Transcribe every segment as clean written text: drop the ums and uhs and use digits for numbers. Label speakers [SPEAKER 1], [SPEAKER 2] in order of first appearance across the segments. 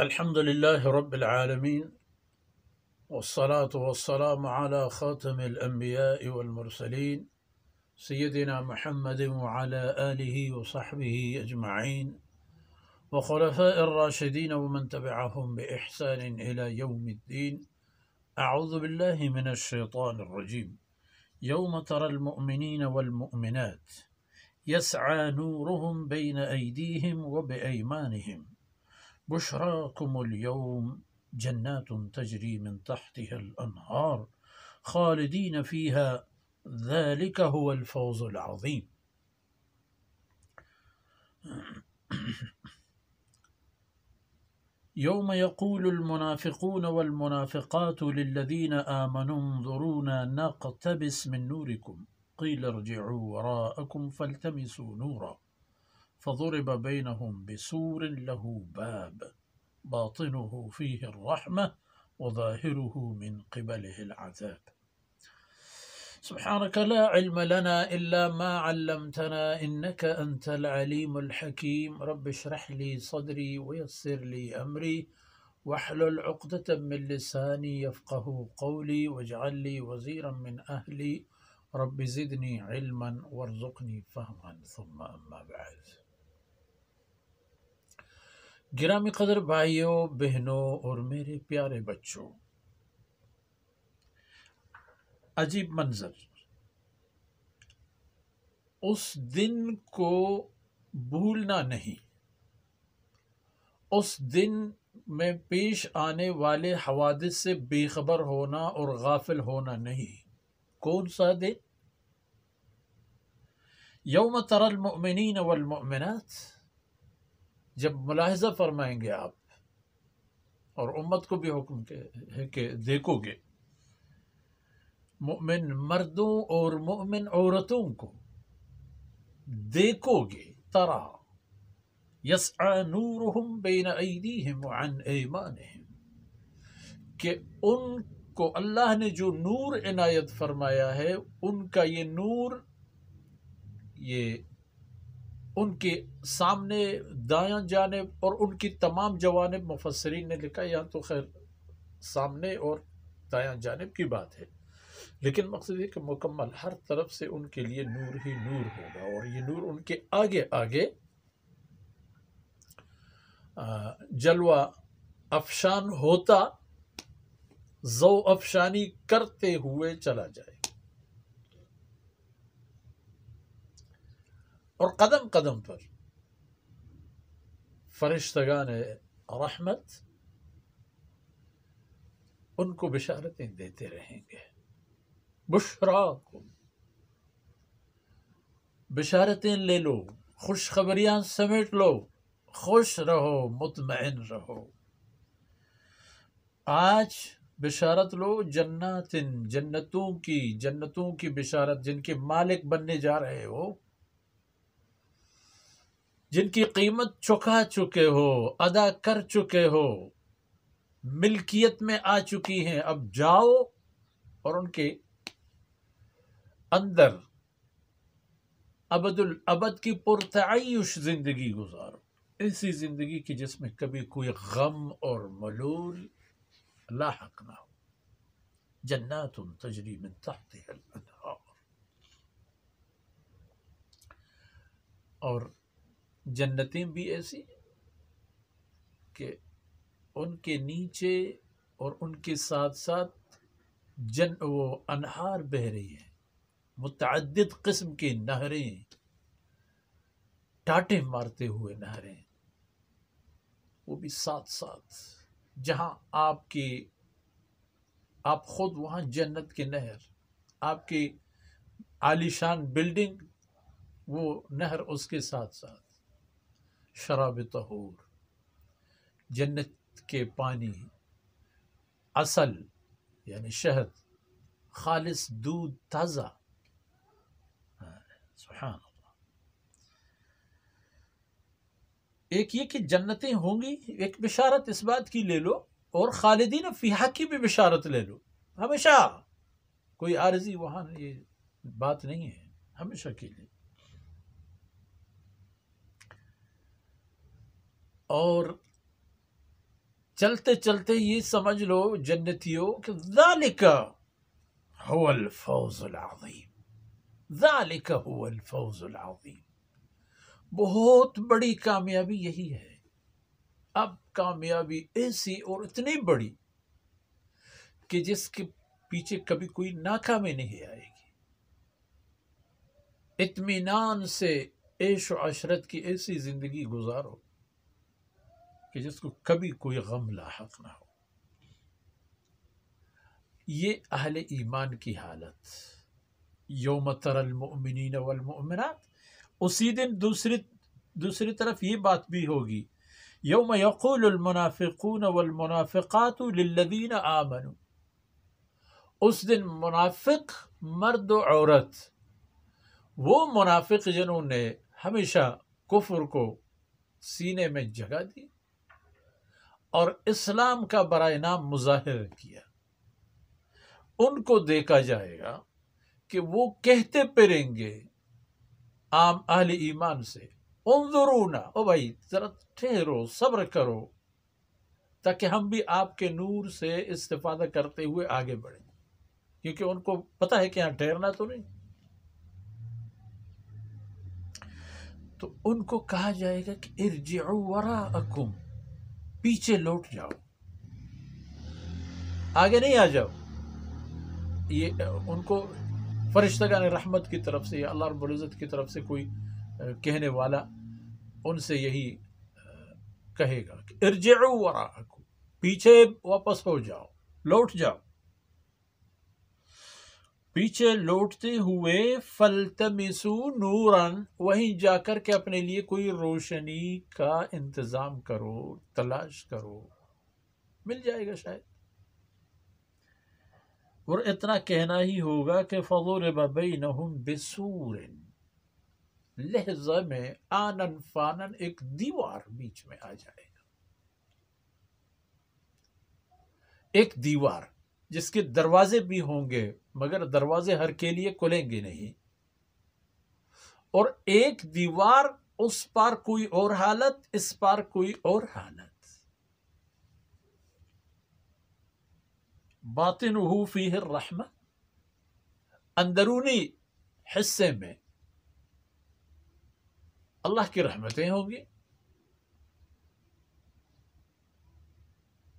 [SPEAKER 1] الحمد لله رب العالمين، والصلاة والسلام على خاتم الأنبياء والمرسلين سيدنا محمد وعلى آله وصحبه أجمعين وخلفاء الراشدين ومن تبعهم بإحسان إلى يوم الدين. أعوذ بالله من الشيطان الرجيم. يوم ترى المؤمنين والمؤمنات يسعى نورهم بين أيديهم وبأيمانهم بشراكم اليوم جنات تجري من تحتها الأنهار خالدين فيها ذلك هو الفوز العظيم. يوم يقول المنافقون والمنافقات للذين آمنوا انظرونا نقتبس من نوركم قيل ارجعوا وراءكم فالتمسوا نورا فضرب بينهم بسور له باب باطنه فيه الرحمة وظاهره من قبله العذاب. سبحانك لا علم لنا إلا ما علمتنا إنك أنت العليم الحكيم. رب اشرح لي صدري ويسر لي أمري واحلل عقدة من لساني يفقه قولي واجعل لي وزيرا من أهلي رب زدني علما وارزقني فهما ثم أما بعد. گرامی قدر بھائیوں، بہنوں اور میرے پیارے بچوں، عجیب منظر، اس دن کو بھولنا نہیں، اس دن میں پیش آنے والے حوادث سے بے خبر ہونا اور غافل ہونا نہیں۔ کون سا دن؟ یوم تری المؤمنین والمؤمنات، جب ملاحظہ فرمائیں گے آپ اور امت کو بھی حکم ہے کہ دیکھو گے مؤمن مردوں اور مؤمن عورتوں کو دیکھو گے، ترا یسعی نورہم بین ایدیہم وعن ایمانہم، کہ ان کو اللہ نے جو نور عنایت فرمایا ہے، ان کا یہ نور یہ ان کے سامنے دایاں جانب اور ان کی تمام جوانب، مفسرین نے لکھا یہاں تو خیر سامنے اور دایاں جانب کی بات ہے، لیکن مقصد یہ کہ مکمل ہر طرف سے ان کے لیے نور ہی نور ہوگا، اور یہ نور ان کے آگے آگے جلوہ افشان ہوتا، ضوء افشانی کرتے ہوئے چلا جائے، اور قدم قدم پر فرشتگان رحمت ان کو بشارتیں دیتے رہیں گے۔ بشراکم، بشارتیں لے لو، خوشخبریاں سمیٹ لو، خوش رہو، مطمئن رہو۔ آج بشارت لو جنات، جنتوں کی بشارت، جن کے مالک بننے جا رہے ہو، جن کی قیمت چکا چکے ہو، ادا کر چکے ہو، ملکیت میں آ چکی ہیں، اب جاؤ اور ان کے اندر ابد الابد کی پرتعیش زندگی گزارو، ایسی زندگی کی جس میں کبھی کوئی غم اور ملول لاحق نہ ہو۔ جنات تجری من تحتها الانہار، اور جنتیں بھی ایسی کہ ان کے نیچے اور ان کے ساتھ ساتھ وہ انہار بہ رہی ہیں، متعدد قسم کی نہریں، ٹاٹے مارتے ہوئے نہریں، وہ بھی ساتھ ساتھ، جہاں آپ خود وہاں جنت کی نہر، آپ کی عالیشان بلڈنگ، وہ نہر اس کے ساتھ ساتھ، شراب طہور، جنت کے پانی، عسل یعنی شہد، خالص دودھ تازہ، سبحان اللہ۔ ایک یہ کہ جنتیں ہوں گی، ایک بشارت اس بات کی لے لو، اور خالدین فیہا کی بھی بشارت لے لو، ہمیشہ، کوئی عارضی وہاں یہ بات نہیں ہے، ہمیشہ کے لیے۔ اور چلتے چلتے یہ سمجھ لو جنتیوں کہ ذالک هو الفوز العظیم، ذالک هو الفوز العظیم، بہت بڑی کامیابی یہی ہے۔ اب کامیابی ایسی اور اتنی بڑی کہ جس کے پیچھے کبھی کوئی ناکامی نہیں آئے گی۔ اطمینان سے عیش و عشرت کی ایسی زندگی گزارو کہ جس کو کبھی کوئی غم لاحق نہ ہو۔ یہ اہل ایمان کی حالت۔ یوم تر المؤمنین والمؤمنات، اسی دن دوسری طرف یہ بات بھی ہوگی، یوم یقول المنافقون والمنافقات للذین آمنوا، اس دن منافق مرد و عورت، وہ منافق جنہوں نے ہمیشہ کفر کو سینے میں جگہ دی اور اسلام کا برائے نام مظاہرہ کیا، ان کو دیکھا جائے گا کہ وہ کہتے پھریں گے عام اہل ایمان سے، انظرونا، او بھائی ذرا ٹھہرو، صبر کرو، تاکہ ہم بھی آپ کے نور سے استفادہ کرتے ہوئے آگے بڑھیں، کیونکہ ان کو پتہ ہے کہ یہاں ٹھہرنا تو نہیں۔ تو ان کو کہا جائے گا کہ ارجعوا وراءکم، پیچھے لوٹ جاؤ، آگے نہیں آ جاؤ۔ یہ ان کو فرشتگان رحمت کی طرف سے یا اللہ رب العزت کی طرف سے کوئی کہنے والا ان سے یہی کہے گا کہ ارجعوا وراءکم، پیچھے واپس ہو جاؤ، لوٹ جاؤ۔ پیچھے لوٹتے ہوئے فَالْتَمِسُوا نُورًا، وہیں جا کر کے اپنے لیے کوئی روشنی کا انتظام کرو، تلاش کرو، مل جائے گا شاید۔ اور اتنا کہنا ہی ہوگا کہ فَضُرِبَ بَيْنَهُمْ بِسُورٍ، لہجہ میں آنن فانن ایک دیوار بیچ میں آ جائے گا، ایک دیوار جس کے دروازے بھی ہوں گے مگر دروازے ہر کے لیے کھلیں گے نہیں، اور ایک دیوار، اس پار کوئی اور حالت، اس پار کوئی اور حالت۔ باطنہ فیہ الرحمہ، اندرونی حصے میں اللہ کی رحمتیں ہوں گی،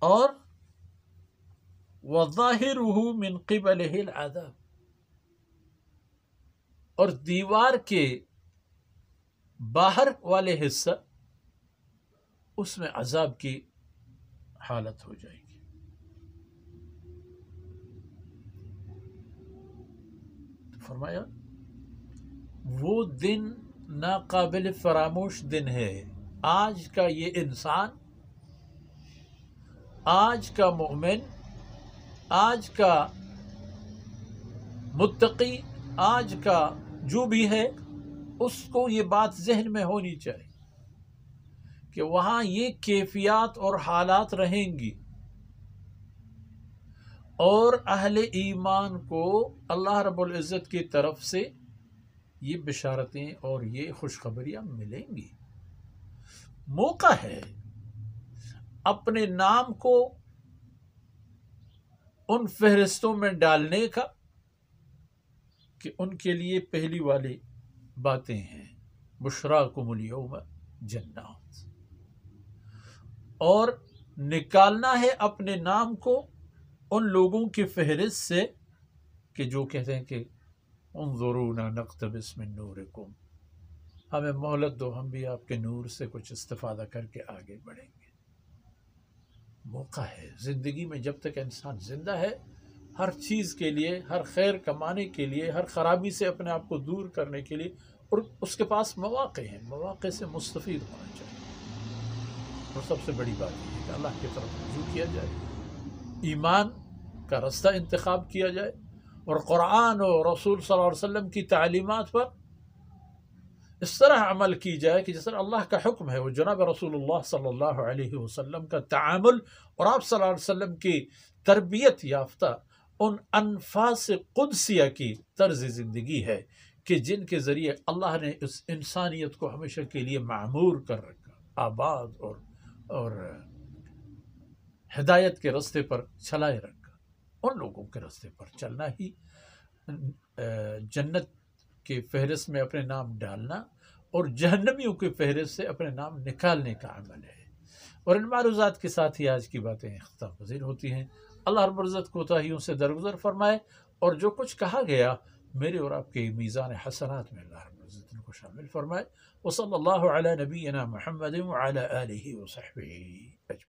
[SPEAKER 1] اور وَظَاهِرُهُ مِنْ قِبَلِهِ الْعَذَابِ، اور دیوار کے باہر والے حصہ اس میں عذاب کی حالت ہو جائے گی۔ فرمایا وہ دن ناقابل فراموش دن ہے۔ آج کا یہ انسان، آج کا مومن، آج کا متقی، آج کا جو بھی ہے، اس کو یہ بات ذہن میں ہونی چاہیے کہ وہاں یہ کیفیات اور حالات رہیں گی، اور اہل ایمان کو اللہ رب العزت کی طرف سے یہ بشارتیں اور یہ خوشخبریاں ملیں گی۔ موقع ہے اپنے نام کو ان فہرستوں میں ڈالنے کا کہ ان کے لیے پہلی والی باتیں ہیں بشراکم الیوم جنات، اور نکالنا ہے اپنے نام کو ان لوگوں کی فہرست سے کہ جو کہتے ہیں کہ انظرونا نقتبس من نورکم، ہمیں مہلت دو، ہم بھی آپ کے نور سے کچھ استفادہ کر کے آگے بڑھیں گے۔ موقع ہے زندگی میں، جب تک انسان زندہ ہے، ہر چیز کے لیے، ہر خیر کمانے کے لیے، ہر خرابی سے اپنے آپ کو دور کرنے کے لیے، اور اس کے پاس مواقع ہیں، مواقع سے مستفید ہونا چاہیے۔ اور سب سے بڑی بات یہ ہے کہ اللہ کی طرف رجوع کیا جائے، ایمان کا راستہ انتخاب کیا جائے، اور قرآن و رسول صلی اللہ علیہ وسلم کی تعلیمات پر اس طرح عمل کی جائے کہ جس طرح اللہ کا حکم ہے، وہ جناب رسول اللہ صلی اللہ علیہ وسلم کا تعامل اور آپ صلی اللہ علیہ وسلم کی تربیت یافتہ ان انفاس قدسیہ کی طرز زندگی ہے کہ جن کے ذریعے اللہ نے اس انسانیت کو ہمیشہ کے لیے معمور کر رکھا، آباد اور ہدایت کے راستے پر چلائے رکھ کر ان لوگوں کے راستے پر چلنا ہی جنت کے فہرست میں اپنے نام ڈالنا اور جہنمیوں کے فہرست سے اپنے نام نکالنے کا عمل ہے۔ اور ان معروضات کے ساتھ ہی آج کی باتیں اختتام پذیر ہوتی ہیں۔ اللہ رب العزت کوتاہیوں سے درگزر فرمائے، اور جو کچھ کہا گیا میرے اور آپ کے میزان حسنات میں اللہ رب العزت ان کو شامل فرمائے۔ وصلی اللہ علی نبینا محمد وعلی آلہ وصحبہ اجمعین۔